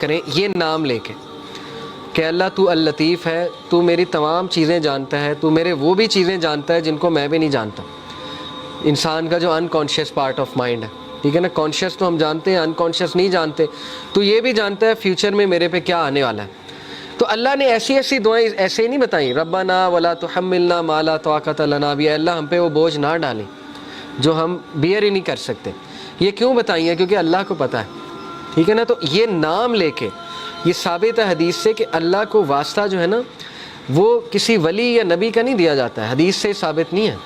کریں یہ نام لے کے کہ اللہ تو اللطیف ہے، تو میری تمام چیزیں جانتا ہے، تو میرے وہ بھی چیزیں جانتا ہے جن کو میں بھی نہیں جانتا. انسان کا جو انکانشیس پارٹ آف مائنڈ ہے، ٹھیک ہے نا، کانشیس تو ہم جانتے ہیں، انکانشیس نہیں جانتے. تو یہ بھی جانتا ہے فیوچر میں میرے پہ کیا آنے والا ہے. تو اللہ نے ایسی ایسی دعائیں ایسے ہی نہیں بتائیں، ربنا ولا تحملنا ما لا طاقت لنا بہ، اللہ ہم پہ وہ بوجھ نہ ڈالیں جو ہم بیئر ہی نہیں کر سکتے. یہ کیوں بتائی ہیں؟ کیونکہ اللہ کو پتہ ہے، ٹھیک ہے نا. تو یہ نام لے کے یہ ثابت ہے حدیث سے کہ اللہ کو واسطہ جو ہے نا وہ کسی ولی یا نبی کا نہیں دیا جاتا ہے، حدیث سے ثابت نہیں ہے.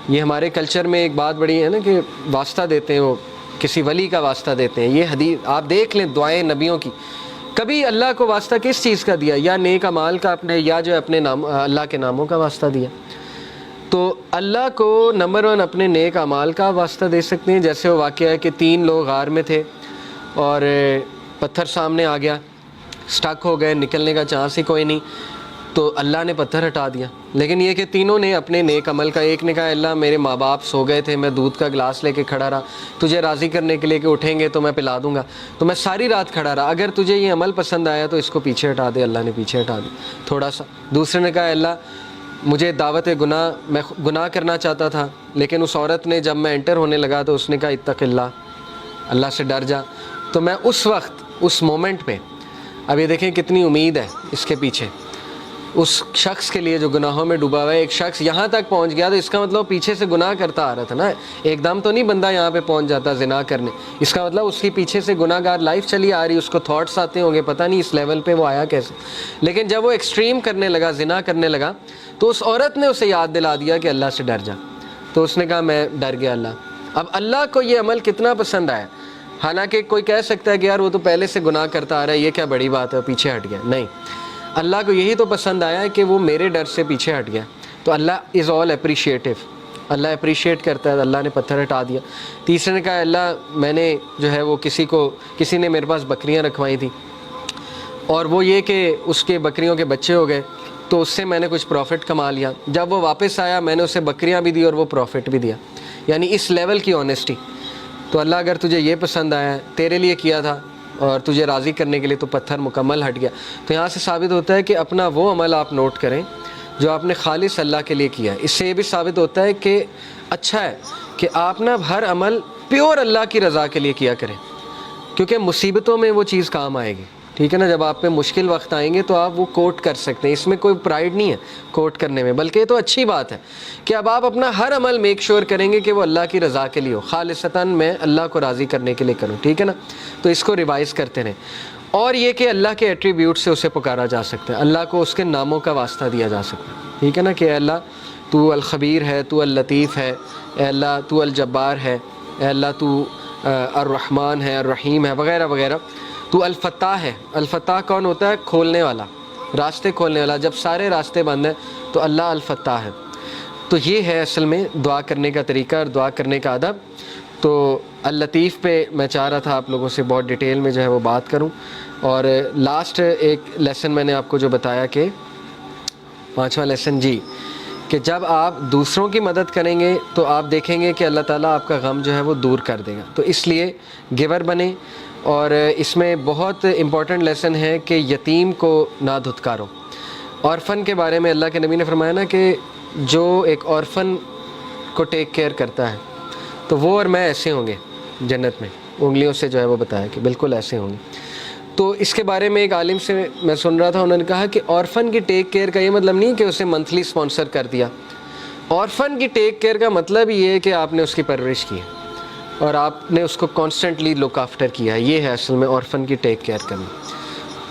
یہ ہمارے کلچر میں ایک بات بڑی ہے نا کہ واسطہ دیتے ہیں، وہ کسی ولی کا واسطہ دیتے ہیں. یہ حدیث آپ دیکھ لیں دعائیں نبیوں کی، کبھی اللہ کو واسطہ کس چیز کا دیا؟ یا نیک اعمال کا اپنے، یا جو اپنے نام اللہ کے ناموں کا واسطہ دیا. تو اللہ کو نمبر 1 اپنے نیک اعمال کا واسطہ دے سکتے ہیں. جیسے وہ واقعہ ہے کہ 3 لوگ غار میں تھے اور پتھر سامنے آ گیا، سٹک ہو گئے، نکلنے کا چانس ہی کوئی نہیں، تو اللہ نے پتھر ہٹا دیا. لیکن یہ کہ تینوں نے اپنے نیک عمل کا، ایک نے کہا اللہ میرے ماں باپ سو گئے تھے، میں دودھ کا گلاس لے کے کھڑا رہا تجھے راضی کرنے کے لیے کہ اٹھیں گے تو میں پلا دوں گا، تو میں ساری رات کھڑا رہا، اگر تجھے یہ عمل پسند آیا تو اس کو پیچھے ہٹا دے. اللہ نے پیچھے ہٹا دیا تھوڑا سا. دوسرے نے کہا اللہ مجھے دعوت گناہ، میں گناہ کرنا چاہتا تھا، لیکن اس عورت نے جب میں انٹر ہونے لگا تو اس نے کہا اتق اللہ، اللہ سے ڈر جا. تو میں اس وقت، اس مومنٹ پہ، اب یہ دیکھیں کتنی امید ہے اس کے پیچھے، اس شخص کے لیے جو گناہوں میں ڈوبا ہوا ہے. ایک شخص یہاں تک پہنچ گیا تو اس کا مطلب پیچھے سے گناہ کرتا آ رہا تھا نا، ایک دم تو نہیں بندہ یہاں پہ پہنچ جاتا زنا کرنے. اس کا مطلب اس کی پیچھے سے گناہ گار لائف چلی آ رہی، اس کو تھاٹس آتے ہوں گے، پتہ نہیں اس لیول پہ وہ آیا کیسے. لیکن جب وہ ایکسٹریم کرنے لگا، زنا کرنے لگا، تو اس عورت نے اسے یاد دلا دیا کہ اللہ سے ڈر جا. تو اس نے کہا میں ڈر گیا اللہ. اب اللہ کو یہ عمل کتنا پسند آیا. حالانکہ کوئی کہہ سکتا ہے کہ یار وہ تو پہلے سے گناہ کرتا آ رہا ہے، یہ کیا بڑی بات ہے، پیچھے ہٹ گیا. نہیں، اللہ کو یہی تو پسند آیا ہے کہ وہ میرے ڈر سے پیچھے ہٹ گیا. تو اللہ از آل اپریشیٹو، اللہ اپریشیٹ کرتا ہے. اللہ نے پتھر ہٹا دیا. تیسرے نے کہا اللہ میں نے جو ہے وہ کسی نے میرے پاس بکریاں رکھوائی تھیں، اور وہ یہ کہ اس کے بکریوں کے بچے ہو گئے، تو اس سے میں نے کچھ پروفٹ کما لیا. جب وہ واپس آیا میں نے اسے بکریاں بھی دی اور وہ پروفٹ بھی دیا. یعنی اس لیول کی آنیسٹی. تو اللہ اگر تجھے یہ پسند آیا ہے، تیرے لیے کیا تھا اور تجھے راضی کرنے کے لیے، تو پتھر مکمل ہٹ گیا. تو یہاں سے ثابت ہوتا ہے کہ اپنا وہ عمل آپ نوٹ کریں جو آپ نے خالص اللہ کے لیے کیا ہے. اس سے یہ بھی ثابت ہوتا ہے کہ اچھا ہے کہ آپ نا ہر عمل پیور اللہ کی رضا کے لیے کیا کریں، کیونکہ مصیبتوں میں وہ چیز کام آئے گی. ٹھیک ہے نا، جب آپ پہ مشکل وقت آئیں گے تو آپ وہ کوٹ کر سکتے ہیں. اس میں کوئی پرائیڈ نہیں ہے کوٹ کرنے میں، بلکہ یہ تو اچھی بات ہے کہ اب آپ اپنا ہر عمل میک شور کریں گے کہ وہ اللہ کی رضا کے لیے ہو، خالصتاً میں اللہ کو راضی کرنے کے لیے کروں. ٹھیک ہے نا، تو اس کو ریوائز کرتے رہیں. اور یہ کہ اللہ کے ایٹریبیوٹ سے اسے پکارا جا سکتا ہے، اللہ کو اس کے ناموں کا واسطہ دیا جا سکتا ہے. ٹھیک ہے نا، کہ اے اللہ تو الخبیر ہے، تو اللطیف ہے، اے اللہ تو الجبار ہے، اے اللہ تو الرحمن ہے، الرحیم ہے، وغیرہ وغیرہ. تو الفتاح ہے. الفتاح کون ہوتا ہے؟ کھولنے والا، راستے کھولنے والا. جب سارے راستے بند ہیں تو اللہ الفتاح ہے. تو یہ ہے اصل میں دعا کرنے کا طریقہ اور دعا کرنے کا ادب. تو اللطیف پہ میں چاہ رہا تھا آپ لوگوں سے بہت ڈیٹیل میں جو ہے وہ بات کروں. اور لاسٹ ایک لیسن میں نے آپ کو جو بتایا کہ 5واں لیسن جی، کہ جب آپ دوسروں کی مدد کریں گے تو آپ دیکھیں گے کہ اللہ تعالیٰ آپ کا غم جو ہے وہ دور کر دے گا. تو اس لیے گیور بنیں. اور اس میں بہت امپورٹنٹ لیسن ہے کہ یتیم کو نہ دھتکارو. اورفن کے بارے میں اللہ کے نبی نے فرمایا نا کہ جو ایک اورفن کو ٹیک کیئر کرتا ہے تو وہ اور میں ایسے ہوں گے جنت میں. انگلیوں سے جو ہے وہ بتایا کہ بالکل ایسے ہوں گے. تو اس کے بارے میں ایک عالم سے میں سن رہا تھا، انہوں نے کہا کہ اورفن کی ٹیک کیئر کا یہ مطلب نہیں کہ اسے منتھلی اسپانسر کر دیا. اورفن کی ٹیک کیئر کا مطلب یہ ہے کہ آپ نے اس کی پرورش کی ہے اور آپ نے اس کو کانسٹنٹلی لک آفٹر کیا ہے. یہ ہے اصل میں اورفن کی ٹیک کیئر کرنا.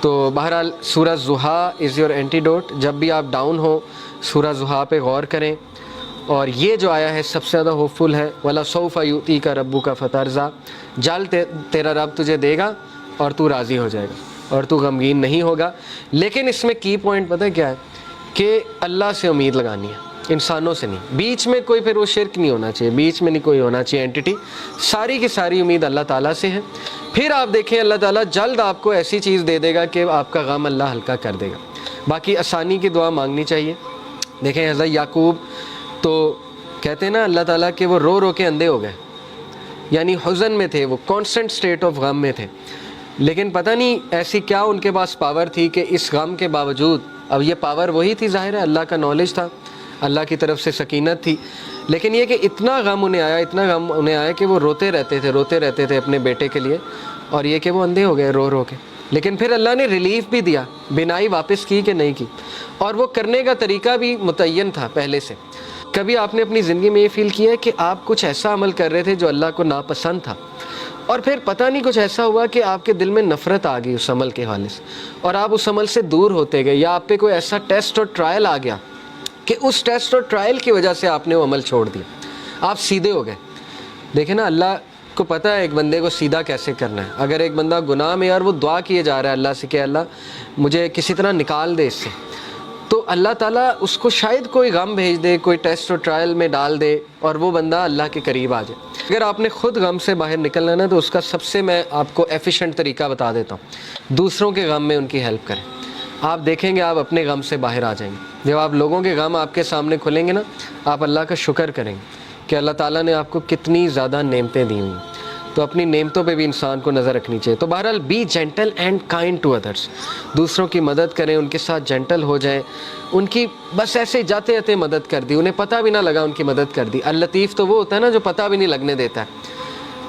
تو بہرحال سورہ ضحیٰ از یور اینٹیڈوٹ. جب بھی آپ ڈاؤن ہو سورہ ضحیٰ پہ غور کریں. اور یہ جو آیا ہے سب سے زیادہ ہوپ فل ہے، وَلَسَوْفَ يُؤْتِيكَ رَبُّكَ فَتَرْضَىٰ. جلد تیرا رب تجھے دے گا اور تو راضی ہو جائے گا اور تو غمگین نہیں ہوگا. لیکن اس میں کی پوائنٹ پتہ ہے کیا ہے؟ کہ اللہ سے امید لگانی ہے، انسانوں سے نہیں. بیچ میں کوئی پھر وہ شرک نہیں ہونا چاہیے، بیچ میں نہیں کوئی ہونا چاہیے اینٹی. ساری کی ساری امید اللہ تعالیٰ سے ہے. پھر آپ دیکھیں اللہ تعالیٰ جلد آپ کو ایسی چیز دے دے گا کہ آپ کا غم اللہ ہلکا کر دے گا. باقی آسانی کی دعا مانگنی چاہیے. دیکھیں حضرت یعقوب تو کہتے ہیں نا اللہ تعالیٰ کہ وہ رو رو کے اندھے ہو گئے، یعنی حزن میں تھے، وہ کانسٹنٹ سٹیٹ آف غم میں تھے. لیکن پتہ نہیں ایسی کیا ان کے پاس پاور تھی کہ اس غم کے باوجود، اب یہ پاور وہی تھی ظاہر ہے، اللہ کا نالج تھا، اللہ کی طرف سے سکینت تھی، لیکن یہ کہ اتنا غم انہیں آیا کہ وہ روتے رہتے تھے اپنے بیٹے کے لیے، اور یہ کہ وہ اندھے ہو گئے رو کے۔ لیکن پھر اللہ نے ریلیف بھی دیا، بینائی واپس کی کہ نہیں کی، اور وہ کرنے کا طریقہ بھی متعین تھا پہلے سے۔ کبھی آپ نے اپنی زندگی میں یہ فیل کیا ہے کہ آپ کچھ ایسا عمل کر رہے تھے جو اللہ کو ناپسند تھا، اور پھر پتہ نہیں کچھ ایسا ہوا کہ آپ کے دل میں نفرت آ گئی اس عمل کے حوالے سے، اور آپ اس عمل سے دور ہوتے گئے، یا آپ پہ کوئی ایسا ٹیسٹ اور ٹرائل آ گیا کہ اس ٹیسٹ اور ٹرائل کی وجہ سے آپ نے وہ عمل چھوڑ دیا، آپ سیدھے ہو گئے۔ دیکھیں نا، اللہ کو پتہ ہے ایک بندے کو سیدھا کیسے کرنا ہے۔ اگر ایک بندہ گناہ میں اور وہ دعا کیے جا رہا ہے اللہ سے کہ اللہ مجھے کسی طرح نکال دے اس سے، تو اللہ تعالیٰ اس کو شاید کوئی غم بھیج دے، کوئی ٹیسٹ اور ٹرائل میں ڈال دے، اور وہ بندہ اللہ کے قریب آ جائے۔ اگر آپ نے خود غم سے باہر نکلنا ہے نا، تو اس کا سب سے میں آپ کو ایفیشینٹ طریقہ بتا دیتا ہوں، دوسروں کے غم میں ان کی ہیلپ کریں۔ آپ دیکھیں گے آپ اپنے غم سے باہر آ جائیں گے۔ جب آپ لوگوں کے غم آپ کے سامنے کھلیں گے نا، آپ اللہ کا شکر کریں گے کہ اللہ تعالیٰ نے آپ کو کتنی زیادہ نعمتیں دی ہوئی ہیں۔ تو اپنی نعمتوں پہ بھی انسان کو نظر رکھنی چاہیے۔ تو بہرحال be gentle and kind to others, دوسروں کی مدد کریں، ان کے ساتھ جینٹل ہو جائیں، ان کی بس ایسے جاتے جاتے مدد کر دی، انہیں پتہ بھی نہ لگا ان کی مدد کر دی۔ اللطیف تو وہ ہوتا ہے نا جو پتہ بھی نہیں لگنے دیتا ہے،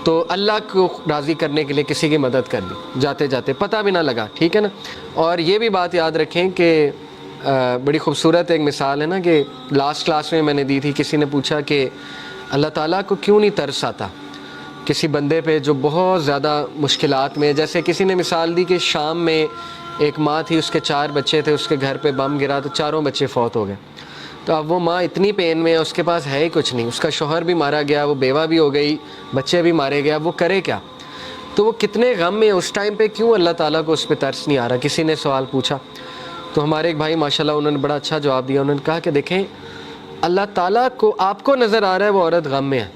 تو اللہ کو راضی کرنے کے لیے کسی کی مدد کر دی جاتے جاتے، پتہ بھی نہ لگا، ٹھیک ہے نا۔ اور یہ بھی بات یاد رکھیں کہ بڑی خوبصورت ایک مثال ہے نا کہ لاسٹ کلاس میں نے دی تھی، کسی نے پوچھا کہ اللہ تعالیٰ کو کیوں نہیں ترس آتا کسی بندے پہ جو بہت زیادہ مشکلات میں، جیسے کسی نے مثال دی کہ شام میں ایک ماں تھی، اس کے 4 بچے تھے، اس کے گھر پہ بم گرا تو چاروں بچے فوت ہو گئے۔ تو اب وہ ماں اتنی پین میں ہے، اس کے پاس ہے ہی کچھ نہیں، اس کا شوہر بھی مارا گیا، وہ بیوہ بھی ہو گئی، بچے بھی مارے گیا، وہ کرے کیا؟ تو وہ کتنے غم میں اس ٹائم پہ، کیوں اللہ تعالیٰ کو اس پہ ترس نہیں آ رہا؟ کسی نے سوال پوچھا تو ہمارے ایک بھائی ماشاءاللہ انہوں نے بڑا اچھا جواب دیا۔ انہوں نے کہا کہ دیکھیں، اللہ تعالیٰ کو، آپ کو نظر آ رہا ہے وہ عورت غم میں ہے،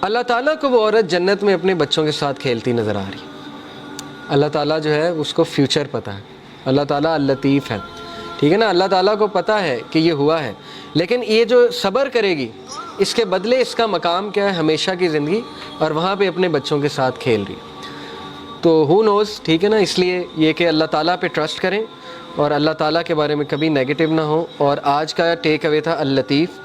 اللہ تعالیٰ کو وہ عورت جنت میں اپنے بچوں کے ساتھ کھیلتی نظر آ رہی ہے۔ اللہ تعالیٰ جو ہے اس کو فیوچر پتہ ہے، اللہ تعالیٰ اللطیف ہے، ٹھیک ہے نا۔ اللہ تعالیٰ کو پتہ ہے کہ یہ ہوا ہے، لیکن یہ جو صبر کرے گی اس کے بدلے اس کا مقام کیا ہے؟ ہمیشہ کی زندگی، اور وہاں پہ اپنے بچوں کے ساتھ کھیل رہی ہے۔ تو ہو نوز، ٹھیک ہے نا۔ اس لیے یہ کہ اللہ تعالیٰ پہ ٹرسٹ کریں اور اللہ تعالیٰ کے بارے میں کبھی نیگیٹو نہ ہو۔ اور آج کا ٹیک اوے تھا اللطیف،